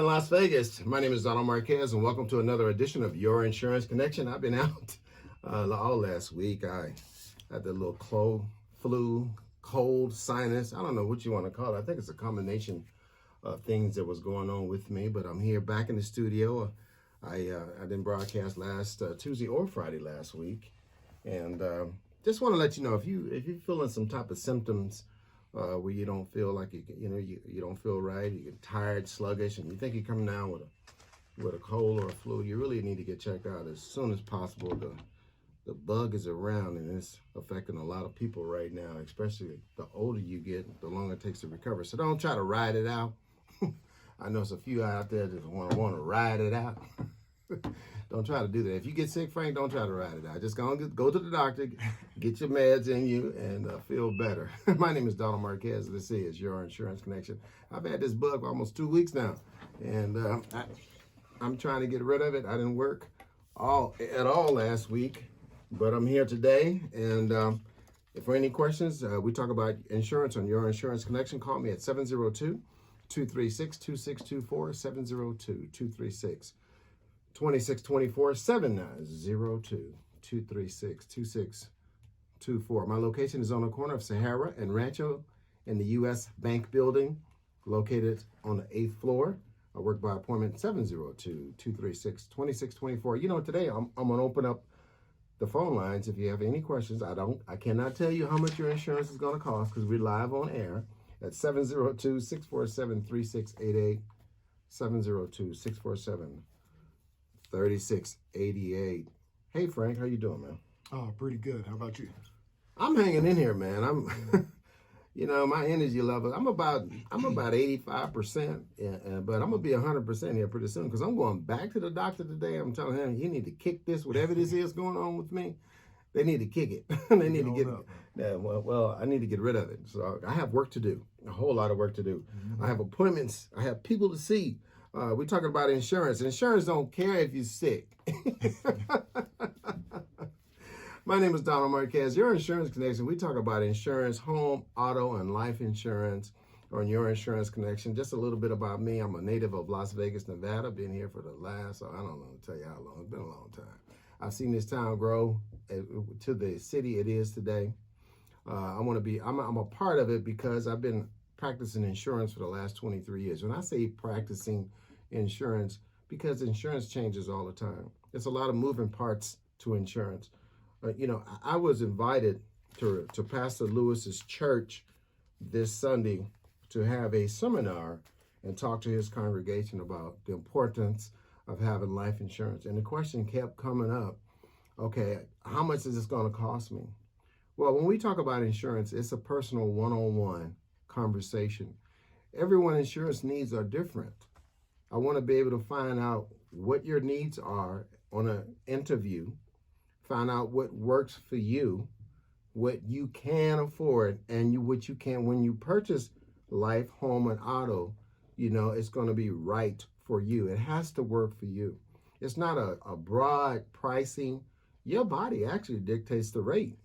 In Las Vegas. My name is Donald Marquez, and welcome to another edition of Your Insurance Connection. I've been out all last week. I had the little flu, cold, sinus. I don't know what you want to call it. I think it's a combination of things that was going on with me, but I'm here back in the studio. I didn't broadcast last Tuesday or Friday last week, and just want to let you know if you're feeling some type of symptoms where you don't feel like you don't feel right, you get tired, sluggish, and you think you're coming down with a cold or a flu, you really need to get checked out as soon as possible. The bug is around and it's affecting a lot of people right now, especially the older you get, the longer it takes to recover. So don't try to ride it out. I know there's a few out there that want to ride it out. Don't try to do that. If you get sick, Frank, don't try to ride it out. Just go to the doctor, get your meds in you, and feel better. My name is Donald Marquez. This is Your Insurance Connection. I've had this bug for almost 2 weeks now, and I'm trying to get rid of it. I didn't work at all last week, but I'm here today. And if for any questions, we talk about insurance on Your Insurance Connection. Call me at 702-236-2624, 702-236-2624. 2624 702 236 2624. My location is on the corner of Sahara and Rancho in the U.S. Bank Building, located on the 8th floor. I work by appointment 702 236 2624. You know, today I'm going to open up the phone lines. If you have any questions, I cannot tell you how much your insurance is going to cost because we're live on air at 702 647 3688, 702 647 3688. Hey Frank, how you doing, man? Oh, pretty good. How about you? I'm hanging in here, man. I'm my energy level, I'm about 85%, but I'm gonna be 100% here pretty soon because I'm going back to the doctor today. I'm telling him he need to kick this, whatever this is going on with me. They need to kick it. They need to get it. Yeah, well, I need to get rid of it. So I have work to do, a whole lot of work to do. I have appointments. I have people to see. We're talking about insurance. Insurance don't care if you're sick. My name is Donald Marquez, Your Insurance Connection. We talk about insurance, home, auto, and life insurance on Your Insurance Connection. Just a little bit about me. I'm a native of Las Vegas, Nevada. Been here for the last, I don't know to tell you how long. It's been a long time. I've seen this town grow to the city it is today. I'm a part of it because I've been practicing insurance for the last 23 years. When I say practicing insurance, because insurance changes all the time. It's a lot of moving parts to insurance. I was invited to Pastor Lewis's church this Sunday to have a seminar and talk to his congregation about the importance of having life insurance. And the question kept coming up, okay, how much is this going to cost me? Well, when we talk about insurance, it's a personal one-on-one conversation. Everyone's insurance needs are different. I want to be able to find out what your needs are on an interview, find out what works for you, what you can afford, and what you can when you purchase life, home, and auto, it's going to be right for you. It has to work for you. It's not a broad pricing. Your body actually dictates the rate.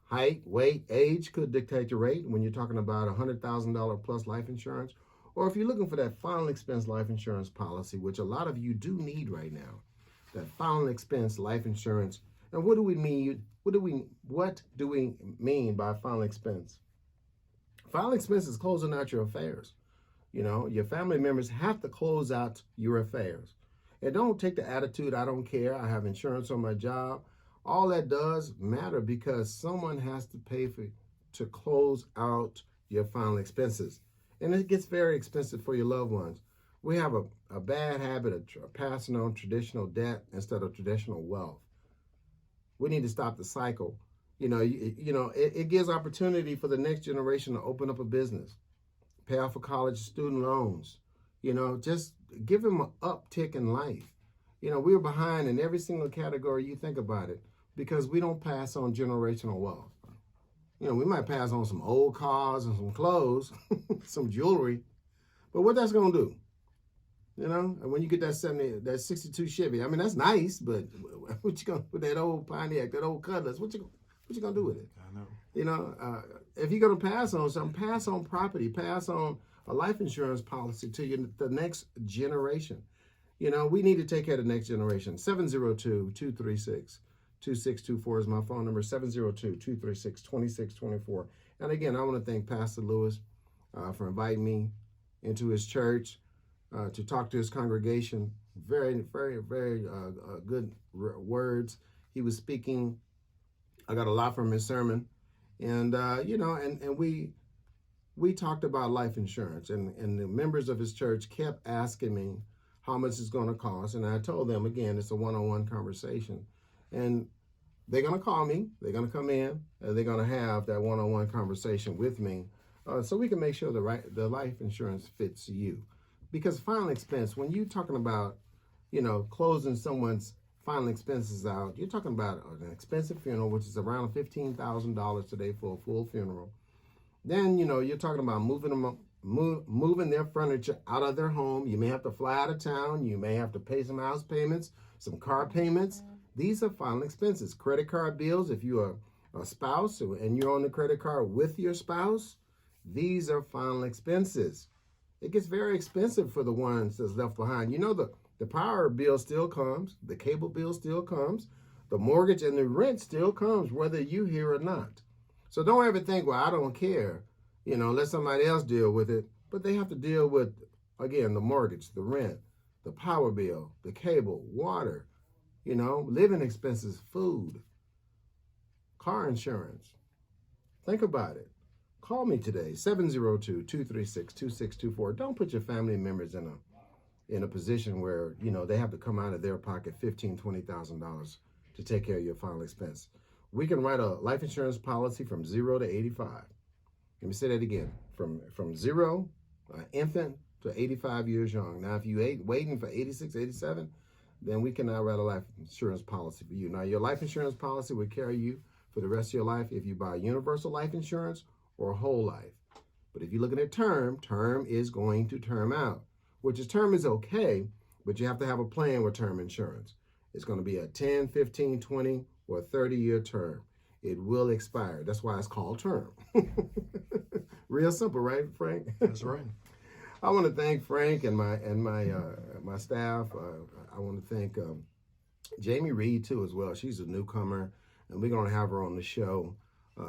Height, weight, age could dictate your rate when you're talking about $100,000 plus life insurance, or if you're looking for that final expense life insurance policy, which a lot of you do need right now, that final expense life insurance. And what do we mean? What do we mean by final expense? Final expense is closing out your affairs. Your family members have to close out your affairs. And don't take the attitude, I don't care, I have insurance on my job. All that does matter because someone has to pay to close out your final expenses. And it gets very expensive for your loved ones. We have a bad habit of passing on traditional debt instead of traditional wealth. We need to stop the cycle. It gives opportunity for the next generation to open up a business, pay off for college student loans, just give them an uptick in life. We're behind in every single category you think about it because we don't pass on generational wealth. We might pass on some old cars and some clothes, some jewelry, but what that's going to do? And when you get that 62 Chevy, that's nice, but what you going to, with that old Pontiac, that old Cutlass, what you going to do with it? I know. If you're going to pass on something, pass on property, pass on a life insurance policy to the next generation. We need to take care of the next generation. 702-236-2624 is my phone number, 702-236-2624. And again, I want to thank Pastor Lewis for inviting me into his church to talk to his congregation. Very, very, very good words. He was speaking. I got a lot from his sermon. And, and we talked about life insurance. And the members of his church kept asking me how much it's going to cost. And I told them, again, it's a one-on-one conversation. And they're going to call me. They're going to come in. And they're going to have that one-on-one conversation with me so we can make sure the life insurance fits you. Because final expense, when you're talking about, closing someone's final expenses out, you're talking about an expensive funeral, which is around $15,000 today for a full funeral. Then, you're talking about moving their furniture out of their home. You may have to fly out of town. You may have to pay some house payments, some car payments. These are final expenses. Credit card bills, if you're a spouse and you're on the credit card with your spouse, these are final expenses. It gets very expensive for the ones that's left behind. The power bill still comes. The cable bill still comes. The mortgage and the rent still comes, whether you here or not. So don't ever think, well, I don't care. Let somebody else deal with it. But they have to deal with, again, the mortgage, the rent, the power bill, the cable, water, living expenses, food, car insurance. Think about it. Call me today, 702-236-2624. Don't put your family members in a position where, they have to come out of their pocket $15,000, $20,000 to take care of your final expense. We can write a life insurance policy from 0 to 85. Let me say that again. From 0, infant, to 85 years young. Now, if you waiting for 86, 87, then we cannot write a life insurance policy for you. Now, your life insurance policy will carry you for the rest of your life if you buy universal life insurance or whole life. But if you're looking at term is going to term out, which is term is okay, but you have to have a plan with term insurance. It's going to be a 10, 15, 20, or 30-year term. It will expire. That's why it's called term. Real simple, right, Frank? That's right. I want to thank Frank and my staff. I want to thank Jamie Reed too as well. She's a newcomer, and we're going to have her on the show.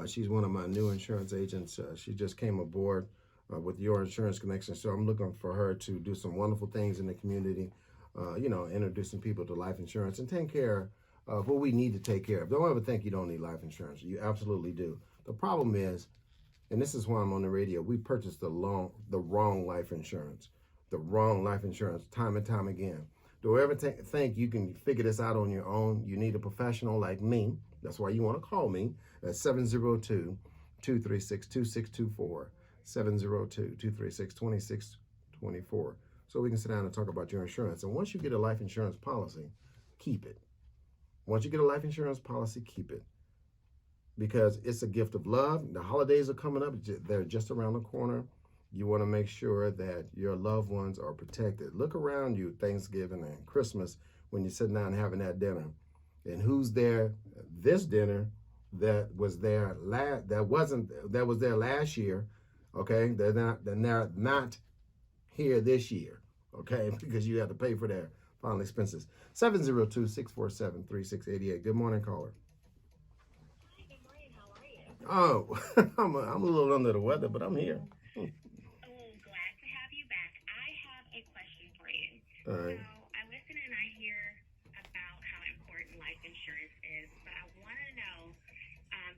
She's one of my new insurance agents. She just came aboard with Your Insurance Connection. So I'm looking for her to do some wonderful things in the community, introducing people to life insurance and taking care of what we need to take care of. Don't ever think you don't need life insurance. You absolutely do. The problem is, and this is why I'm on the radio, we purchased the wrong life insurance. The wrong life insurance time and time again. Don't ever think you can figure this out on your own. You need a professional like me. That's why you want to call me at 702-236-2624, 702-236-2624, so we can sit down and talk about your insurance. And once you get a life insurance policy, keep it. Once you get a life insurance policy, keep it. Because it's a gift of love. The holidays are coming up. They're just around the corner. You want to make sure that your loved ones are protected. Look around you Thanksgiving and Christmas when you're sitting down having that dinner. And who's there this dinner that was there that was there last year, okay? They're not here this year, okay? Because you have to pay for their final expenses. 702-647-3688. Good morning, caller. Hi, good morning. How are you? Oh, I'm a little under the weather, but I'm here. Oh, glad to have you back. I have a question for you. All right. So I listen and I hear about how important life insurance is, but I want to know,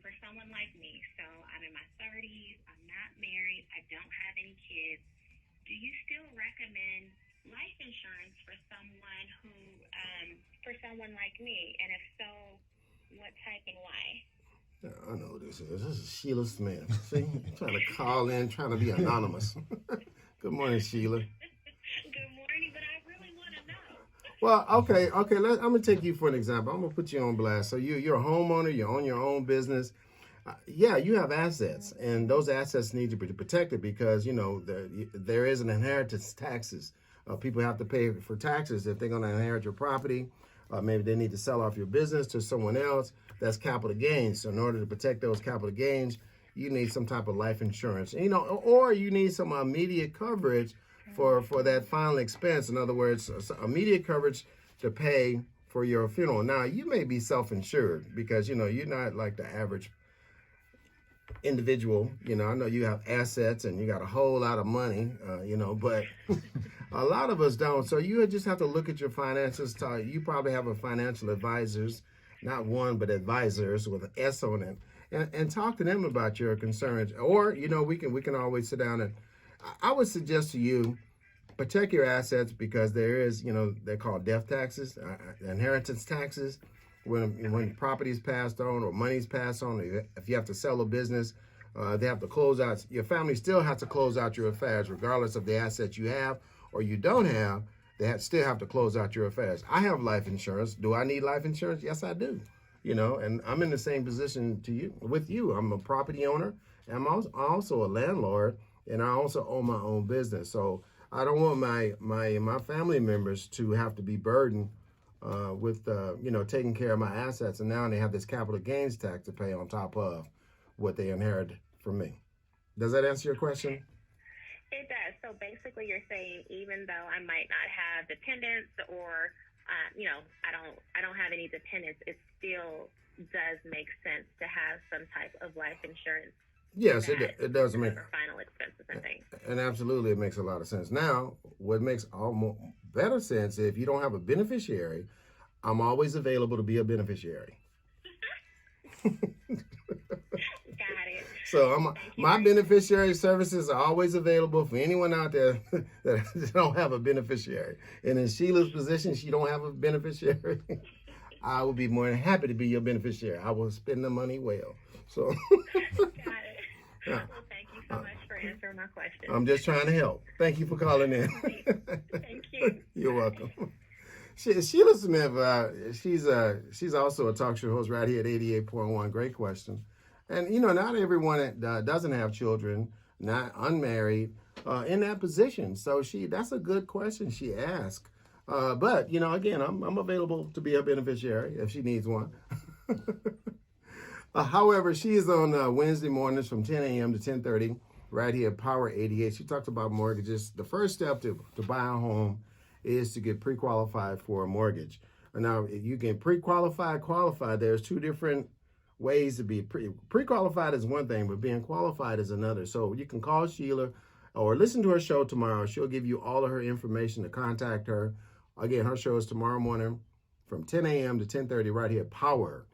for someone like me, so I'm in my 30s, I'm not married, I don't have any kids, do you still recommend life insurance for someone like me? And if so, what type and why? Yeah, I know who this is. This is Sheila Smith. See, trying to call in, trying to be anonymous. Good morning, Sheila. Good morning, but I really want to know. Well, okay. I'm gonna take you for an example. I'm gonna put you on blast. So you're a homeowner. You own your own business. Yeah, you have assets, and those assets need to be protected because there is an inheritance taxes. People have to pay for taxes if they're going to inherit your property. Maybe they need to sell off your business to someone else. That's capital gains. So in order to protect those capital gains, you need some type of life insurance, or you need some immediate coverage for that final expense. In other words, immediate coverage to pay for your funeral. Now, you may be self-insured because, you're not like the average individual. I know you have assets and you got a whole lot of money, but a lot of us don't. So you just have to look at your finances. You probably have a financial advisors, not one, but advisors with an S on it, and talk to them about your concerns. Or, we can always sit down and I would suggest to you, protect your assets because there is, they're called death taxes, inheritance taxes. When property is passed on or money's passed on, if you have to sell a business, they have to close out. Your family still has to close out your affairs, regardless of the assets you have or you don't have. They still have to close out your affairs. I have life insurance. Do I need life insurance? Yes, I do. And I'm in the same position with you. I'm a property owner, and I'm also a landlord, and I also own my own business. So I don't want my family members to have to be burdened with taking care of my assets, and now they have this capital gains tax to pay on top of what they inherited from me. Does that answer your question? It does. So basically, you're saying even though I might not have dependents, or I don't have any dependents, it still does make sense to have some type of life insurance. Yes, it does make for final expenses and things. And absolutely, it makes a lot of sense. Now, what makes almost better sense, if you don't have a beneficiary, I'm always available to be a beneficiary. Got it. So my beneficiary services are always available for anyone out there that don't have a beneficiary. And in Sheila's position, she don't have a beneficiary. I will be more than happy to be your beneficiary. I will spend the money well. So. Got it. Well, thank you so much for answering my question. I'm just trying to help. Thank you for calling in. Thank you. You're welcome. Sheila Smith, she's also a talk show host right here at 88.1. Great question. And, not everyone that doesn't have children, not unmarried, in that position. So that's a good question she asked. But, again, I'm available to be a beneficiary if she needs one. However, she is on Wednesday mornings from 10 a.m. to 10:30 right here at Power 88. She talks about mortgages. The first step to buy a home is to get pre-qualified for a mortgage. Now, you can qualify. There's two different ways to be pre-qualified is one thing, but being qualified is another. So you can call Sheila or listen to her show tomorrow. She'll give you all of her information to contact her. Again, her show is tomorrow morning from 10 a.m. to 10:30 right here at Power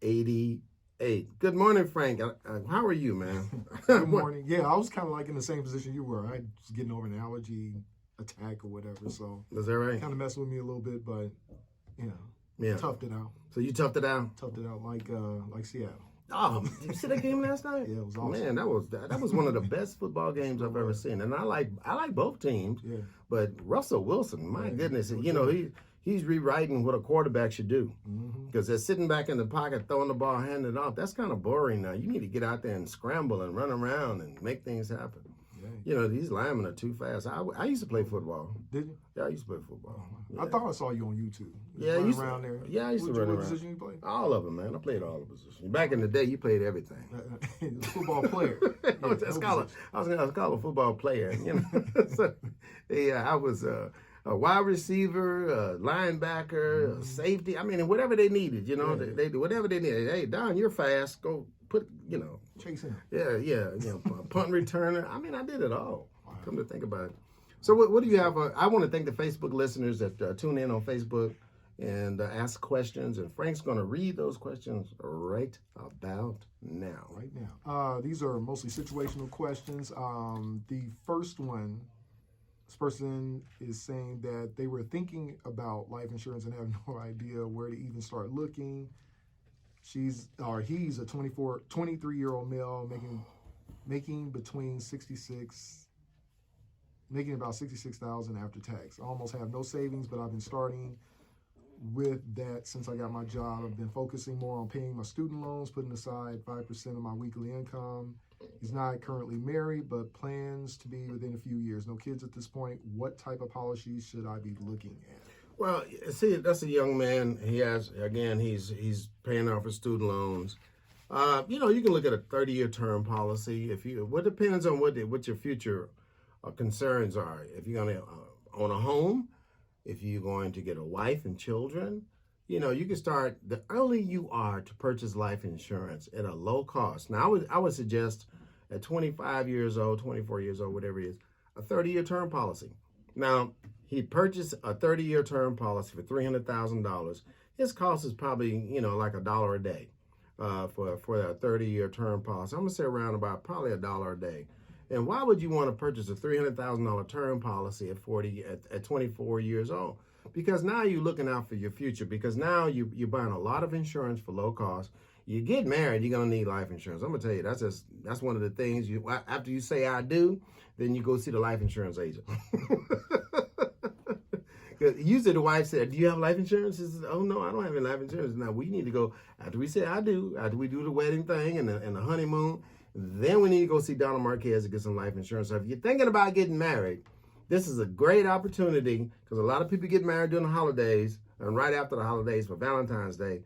88. Good morning, Frank. How are you, man? Good morning. Yeah, I was kind of like in the same position you were. I was getting over an allergy attack or whatever, so is that right? Kind of messed with me a little bit, but toughed it out. So you toughed it out? Toughed it out like Seattle. Oh, did you see that game last night? Yeah, it was awesome. Man, that was one of the best football games I've ever seen, and I like both teams. Yeah. But Russell Wilson, my goodness, he's rewriting what a quarterback should do. Because they're sitting back in the pocket, throwing the ball, handing it off. That's kind of boring now. You need to get out there and scramble and run around and make things happen. Yeah. These linemen are too fast. I used to play football. Did you? Yeah, I used to play football. Yeah. I thought I saw you on YouTube. Yeah, around there. Yeah, I used to run around. What position you played? All of them, man. I played all the positions. Back in the day, you played everything. Football player. I was called a football player. So, I was a wide receiver, a linebacker, a safety. I mean, whatever they needed, they do whatever they needed. Hey, Don, you're fast. Go put, chase him. Yeah. Punt returner. I mean, I did it all. Wow. Come to think about it. So what do you have? I want to thank the Facebook listeners that tune in on Facebook and ask questions. And Frank's going to read those questions right about now. Right now. These are mostly situational questions. The first one, this person is saying that they were thinking about life insurance and have no idea where to even start looking. He's a 23-year-old male making about $66,000 after tax. I almost have no savings, but I've been starting with that since I got my job. I've been focusing more on paying my student loans, putting aside 5% of my weekly income. He's not currently married, but plans to be within a few years. No kids at this point. What type of policies should I be looking at? Well, see, that's a young man. He's paying off his student loans. You can look at a 30-year term policy. What depends on what your future concerns are. If you're going to own a home, if you're going to get a wife and children, you can start the early you are to purchase life insurance at a low cost. Now, I would suggest at 25 years old, 24 years old, whatever it is, a 30-year term policy. Now, he purchased a 30-year term policy for $300,000. His cost is probably, like $1 a day for a 30-year term policy. I'm going to say around about probably $1 a day. And why would you want to purchase a $300,000 term policy at 24 years old? Because now you're looking out for your future. Because now you're buying a lot of insurance for low cost. You get married, you're gonna need life insurance. I'm gonna tell you, that's one of the things after you say I do, then you go see the life insurance agent. Because usually the wife said, "Do you have life insurance?" She says, "Oh no, I don't have any life insurance." Now we need to go after we say I do. After we do the wedding thing and the honeymoon, then we need to go see Donald Marquez to get some life insurance. So if you're thinking about getting married, this is a great opportunity because a lot of people get married during the holidays and right after the holidays for Valentine's Day.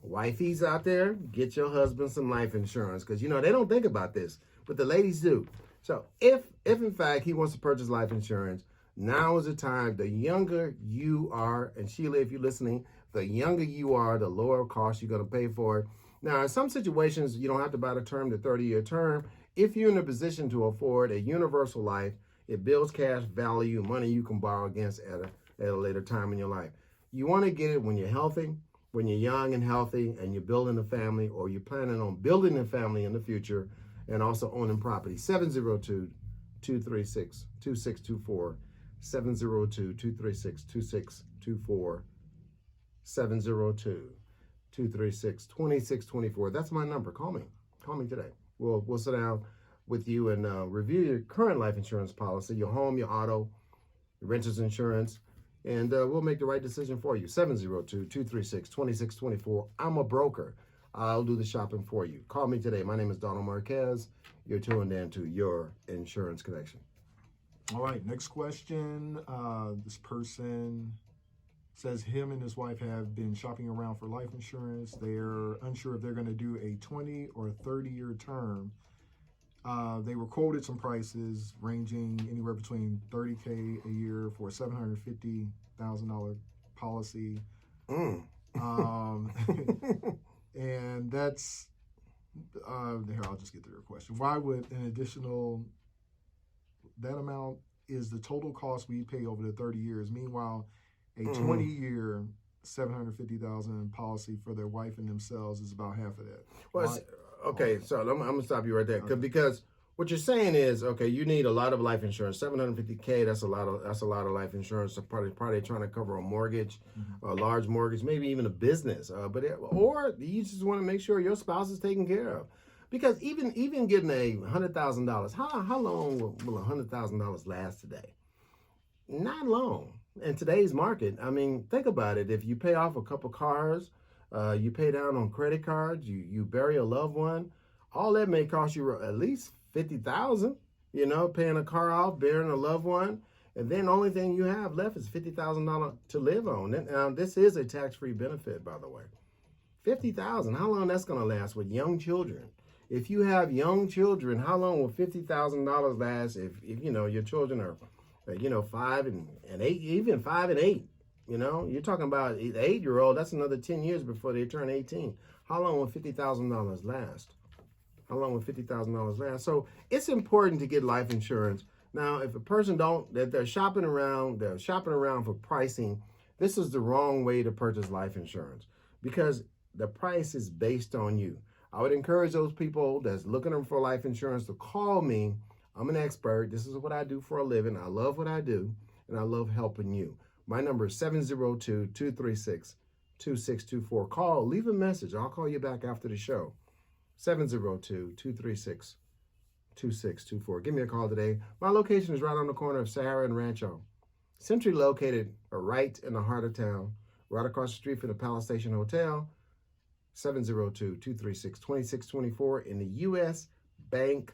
Wifeys out there, get your husband some life insurance because they don't think about this, but the ladies do. So if in fact he wants to purchase life insurance, now is the time. The younger you are, and Sheila, if you're listening, the younger you are, the lower cost you're going to pay for it. Now, in some situations, you don't have to buy the 30-year term. If you're in a position to afford a universal life, it builds cash value, money you can borrow against at a later time in your life. You want to get it when you're healthy, when you're young and healthy, and you're building a family, or you're planning on building a family in the future, and also owning property. 702-236-2624. 702-236-2624. 702-236-2624. That's my number. Call me today. We'll sit down with you and review your current life insurance policy, your home, your auto, your renter's insurance, and we'll make the right decision for you. 702-236-2624. I'm a broker. I'll do the shopping for you. Call me today. My name is Donald Marquez. You're tuned in to Your Insurance Connection. All right, next question. This person says him and his wife have been shopping around for life insurance. They're unsure if they're going to do a 20 or 30-year term. They were quoted some prices ranging anywhere between $30K a year for a $750,000 policy. And that's, here, I'll just get to their question. Why would an additional, that amount is the total cost we pay over the 30 years. Meanwhile, a 20-year $750,000 policy for their wife and themselves is about half of that. Well, okay, so I'm going to stop you right there because what you're saying is, okay, you need a lot of life insurance. $750K, that's a lot of life insurance. So probably trying to cover a mortgage, a large mortgage, maybe even a business. Or you just want to make sure your spouse is taken care of. Because even getting $100,000, how long will $100,000 last today? Not long. In today's market, I mean, think about it. If you pay off a couple cars, you pay down on credit cards, you bury a loved one, all that may cost you at least $50,000, paying a car off, burying a loved one, and then the only thing you have left is $50,000 to live on. Now, this is a tax-free benefit, by the way. $50,000, how long that's going to last with young children? If you have young children, how long will $50,000 last if your children are 5 and 8, even 5 and 8, you're talking about an 8-year-old, that's another 10 years before they turn 18. How long will $50,000 last? So it's important to get life insurance. Now, if a person they're shopping around for pricing, this is the wrong way to purchase life insurance because the price is based on you. I would encourage those people that's looking for life insurance to call me. I'm an expert. This is what I do for a living. I love what I do, and I love helping you. My number is 702-236-2624. Call, leave a message. I'll call you back after the show. 702-236-2624. Give me a call today. My location is right on the corner of Sahara and Rancho. Centrally located right in the heart of town, right across the street from the Palace Station Hotel. 702-236-2624 in the U.S. Bank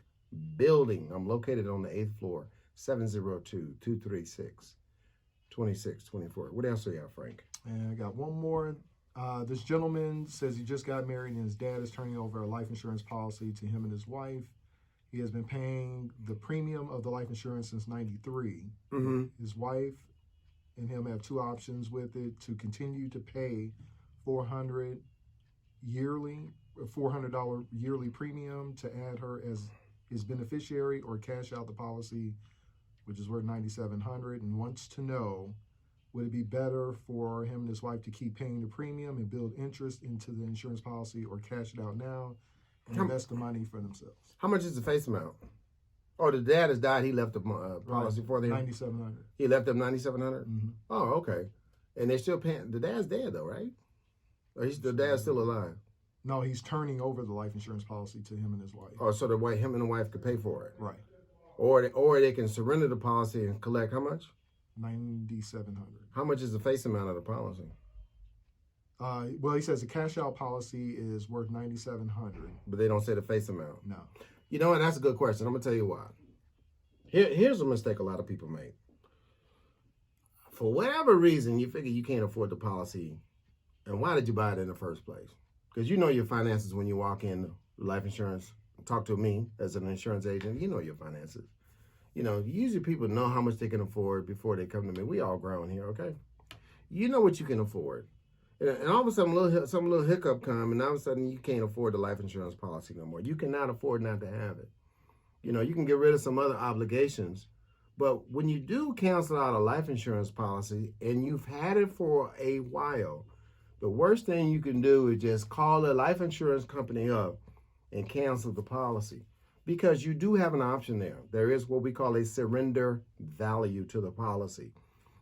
Building. I'm located on the 8th floor. 702-236-2624. What else do you have, Frank? And I got one more. This gentleman says he just got married and his dad is turning over a life insurance policy to him and his wife. He has been paying the premium of the life insurance since '93. Mm-hmm. His wife and him have two options with it: to continue to pay $400 yearly premium to add her as his beneficiary, or cash out the policy, which is worth $9,700, and wants to know, would it be better for him and his wife to keep paying the premium and build interest into the insurance policy, or cash it out now and invest the money for themselves? How much is the face amount? Oh, the dad has died. He left the policy for them. $9,700. He left them $9,700. Mm-hmm. Oh, okay. And they're still paying. The dad's dead though, right? Or the dad's still alive? No, he's turning over the life insurance policy to him and his wife. Oh, so him and the wife could pay for it. Right. Or they can surrender the policy and collect how much? $9,700. How much is the face amount of the policy? Well, he says the cash out policy is worth $9,700. But they don't say the face amount. No. You know what? That's a good question. I'm gonna tell you why. Here's a mistake a lot of people make. For whatever reason, you figure you can't afford the policy, and why did you buy it in the first place? Because you know your finances when you walk in life insurance. Talk to me as an insurance agent. You know your finances. You know, usually people know how much they can afford before they come to me. We all grown here, okay? You know what you can afford. And all of a sudden, some little hiccup come, and all of a sudden, you can't afford the life insurance policy no more. You cannot afford not to have it. You know, you can get rid of some other obligations, but when you do cancel out a life insurance policy and you've had it for a while, the worst thing you can do is just call a life insurance company up and cancel the policy, because you do have an option there. There is what we call a surrender value to the policy.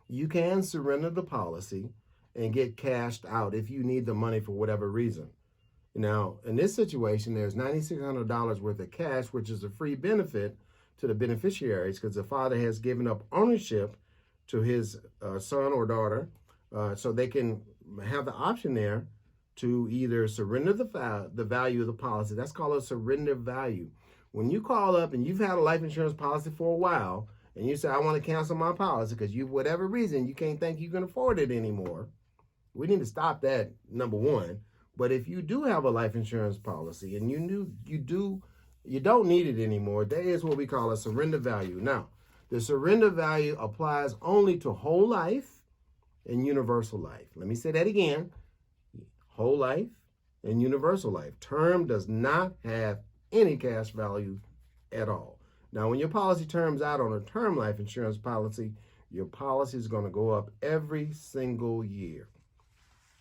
You can surrender the policy and get cashed out if you need the money for whatever reason. Now, in this situation, there's $9,600 worth of cash, which is a free benefit to the beneficiaries because the father has given up ownership to his son or daughter, so they can have the option there to either surrender the value of the policy. That's called a surrender value. When you call up and you've had a life insurance policy for a while, and you say, I want to cancel my policy because whatever reason, you can't think you can afford it anymore, we need to stop that, number one. But if you do have a life insurance policy and you don't need it anymore, there is what we call a surrender value. Now, the surrender value applies only to whole life and universal life. Let me say that again. Whole life and universal life. Term does not have any cash value at all. Now, when your policy terms out on a term life insurance policy, your policy is going to go up every single year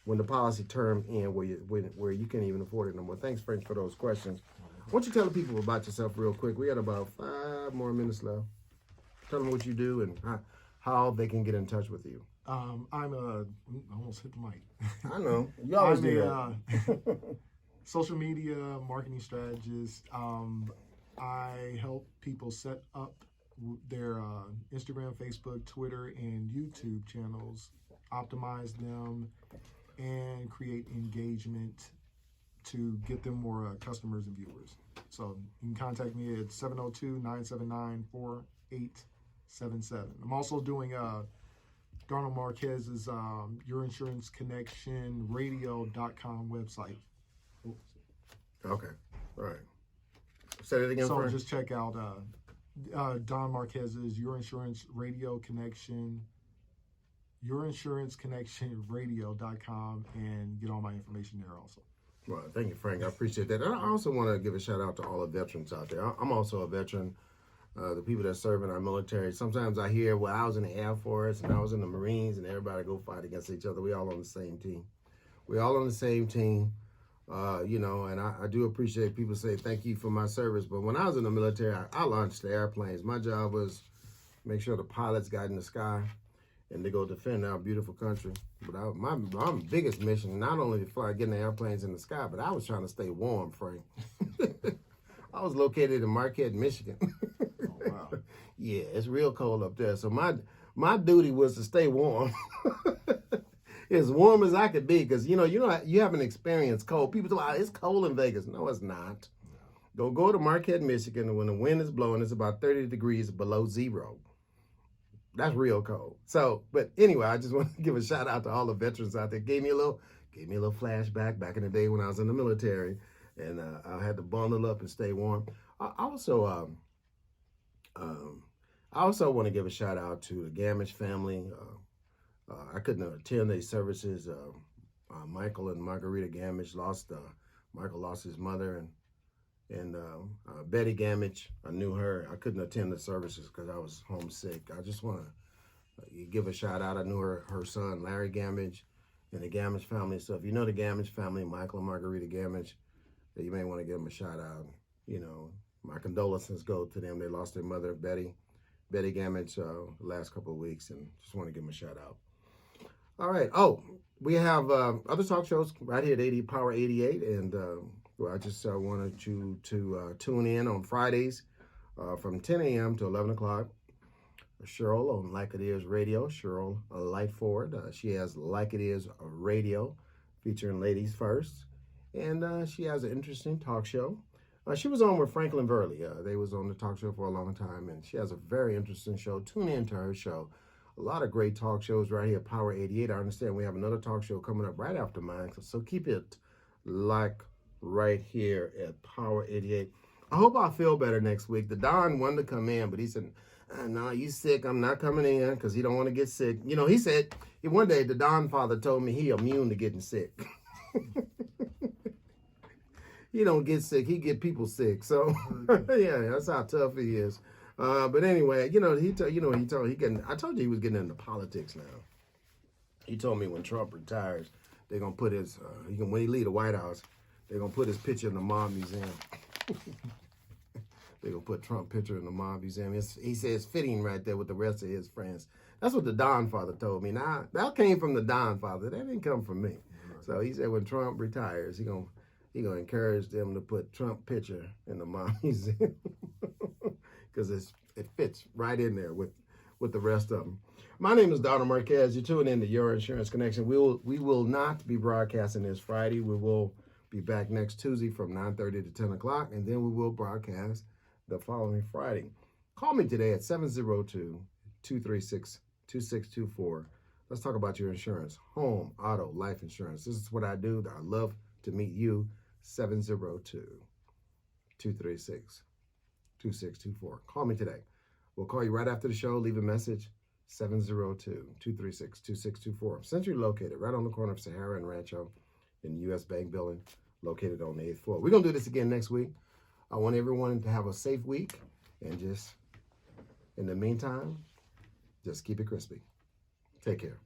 when the policy term ends, where you can't even afford it no more. Thanks, Frank, for those questions. Why don't you tell the people about yourself real quick? We had about 5 more minutes left. Tell them what you do and how they can get in touch with you. I almost hit the mic. I know. You always do that. Social media marketing strategist. I help people set up their Instagram, Facebook, Twitter, and YouTube channels, optimize them, and create engagement to get them more customers and viewers. So you can contact me at 702-979-4877. I'm also doing Donald Marquez's Your Insurance Connection Radio.com website. Okay. All right. Say it again. So Frank. just check out Don Marquez's Your Insurance Radio Connection, YourInsuranceConnectionRadio.com, and get all my information there also. Well, thank you, Frank. I appreciate that. And I also want to give a shout out to all the veterans out there. I'm also a veteran. The people that serve in our military. Sometimes I hear, well, I was in the Air Force and I was in the Marines, and everybody go fight against each other. We all on the same team. We all on the same team. And I do appreciate people say thank you for my service. But when I was in the military, I launched the airplanes. My job was make sure the pilots got in the sky and to go defend our beautiful country. But my biggest mission, not only to fly, getting the airplanes in the sky, but I was trying to stay warm, Frank. I was located in Marquette, Michigan. Oh, wow. Yeah, it's real cold up there. So my duty was to stay warm. As warm as I could be, because you haven't experienced cold. People say, it's cold in Vegas. No, it's not. Go to Marquette, Michigan, and when the wind is blowing, it's about 30 degrees below zero. That's real cold. So, but anyway, I just want to give a shout out to all the veterans out there. Gave me a little Gave me a little flashback back in the day when I was in the military, and I had to bundle up and stay warm. I also want to give a shout out to the Gamish family. I couldn't attend their services. Michael and Margarita Gamish lost. Michael lost his mother, and Betty Gamage, I knew her. I couldn't attend the services because I was homesick. I just want to give a shout out. I knew her son, Larry Gamage, and the Gamage family. So if you know the Gamage family, Michael and Margarita Gamage, you may want to give them a shout out. You know, my condolences go to them. They lost their mother, Betty Gamage, the last couple of weeks, and just want to give them a shout out. All right. Oh, we have other talk shows right here at Power 88, and I just wanted you to tune in on Fridays from 10 a.m. to 11 o'clock. Cheryl on Like It Is Radio, Cheryl Lightford. She has Like It Is Radio featuring Ladies First, and she has an interesting talk show. She was on with Franklin Verley. They was on the talk show for a long time, and she has a very interesting show. Tune in to her show. A lot of great talk shows right here at Power 88. I understand we have another talk show coming up right after mine, so keep it like right here at Power 88. I hope I feel better next week. The Don wanted to come in, but he said, no, you sick. I'm not coming in because he don't want to get sick. You know, he said, one day the Don father told me he immune to getting sick. He don't get sick. He get people sick. So, yeah, that's how tough he is. But anyway, you know, I told you he was getting into politics now. He told me when Trump retires, they're going to put his, when he leave the White House, they're going to put his picture in the Mob Museum. They're going to put Trump picture in the Mob Museum. He says fitting right there with the rest of his friends. That's what the Don father told me. Now, that came from the Don father. That didn't come from me. So he said when Trump retires, he gonna encourage them to put Trump picture in the Mob Museum. Because it fits right in there with the rest of them. My name is Donald Marquez. You're tuning in to Your Insurance Connection. We will not be broadcasting this Friday. We will be back next Tuesday from 9:30 to 10 o'clock, and then we will broadcast the following Friday. Call me today at 702-236-2624. Let's talk about your insurance, home, auto, life insurance. This is what I do. I love to meet you. 702-236-2624. Call me today. We'll call you right after the show. Leave a message. 702-236-2624. Centrally located right on the corner of Sahara and Rancho in the U.S. Bank Building, located on the 8th floor. We're going to do this again next week. I want everyone to have a safe week, and just, in the meantime, just keep it crispy. Take care.